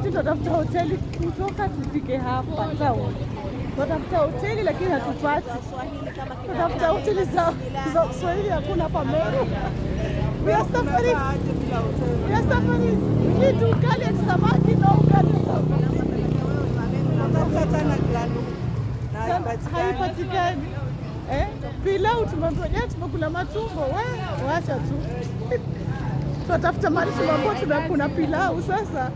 Tunatafuta hoteli kutoka tufike hapa town. Tunatafuta hoteli lakini hatupati. Tunatafuta hoteli za Swahili hakuna hapa Meru. We are suffering. We are suffering. We need ugali and samaki na ugali samaki. Haipatikani. Pilau tumekula matumbo. Wacha tu. Tunatafuta mahali ambapo kuna pilau sasa.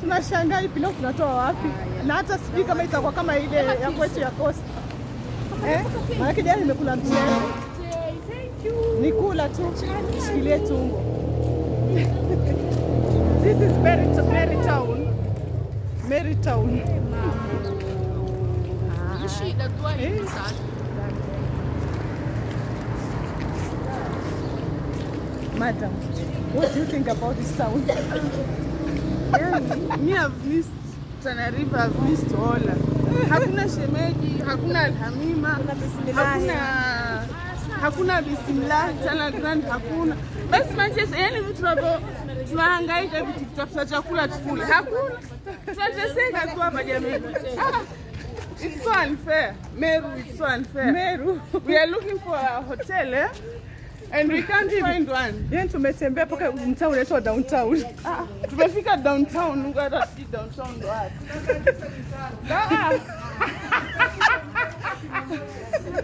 Tunashangaa hii pilau tunatoa wapi? Na hata sijui kama itakuwa kama ile ya kwetu ya Coast. Maana jana nimekula mchele. Nikula tu, shikilie tumbo. This is Mary Town. Mary Town. Madam, what do you think about this town? Me have missed Tana River, I've missed Ola. Hakuna shemeji, hakuna Alhamima, hakuna Bismillah, Tana Grand hakuna. Basi Manchester, yani vitu tunahangaika vitu kutafuta chakula tukule. Hakuna. Tunateseka tu hapa jamii. It's so unfair. Meru, it's so unfair. Meru. We are looking for a hotel, and we can't find one. Yani tumetembea paka mtaa unaitwa downtown. Tumefika downtown, ngata si downtown ndo wapi.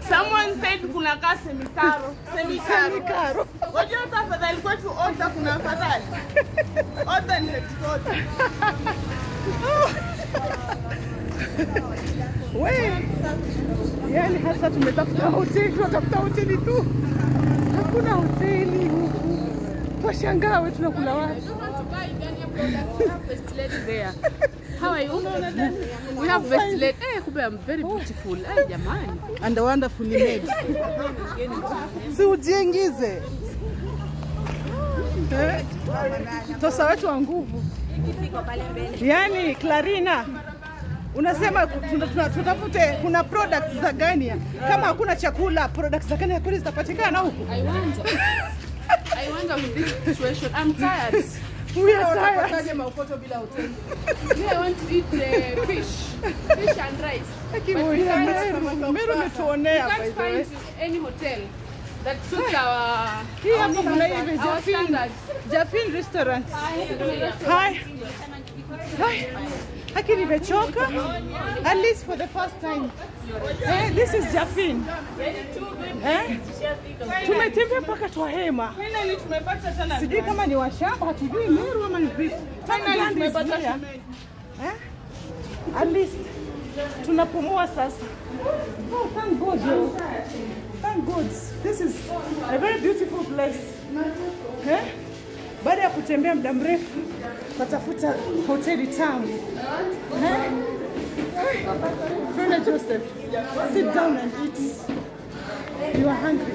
Someone said kuna ka semikaro. Wajua tafadhali kwetu order kuna afadhali. Order ni headquarter. Yani hasa tumetafuta hoteli tu. Hakuna hoteli huku. Twashangaa wewe tunakula wapi? How are you? We have best lady. I'm very beautiful. Jamani. And wonderfully made. Si ujiingize. Tosa wetu wa nguvu. Yani Clarina, unasema tutafute kuna products za Ghana. Kama hakuna chakula, products za Ghana kweli zitapatikana huku? I wonder with this situation. I'm tired. We are tired. Me, I want to eat fish and rice. But we can't find any hotel that suits our standards. Jafin restaurant. Hi. Haki nimechoka. At least for the first time. This is Jafin. Tumetembea mpaka Twahema. Finally tumepata tena. Sijui kama ni washamba, hatujui Meru ama ni vipi. Finally tumepata shemeji. At least tunapumua sasa. Oh, thank God. Thank God. This is a very beautiful place. Baada ya kutembea muda mrefu, tutafuta hoteli tamu. Friend Joseph, sit down and eat. You are hungry.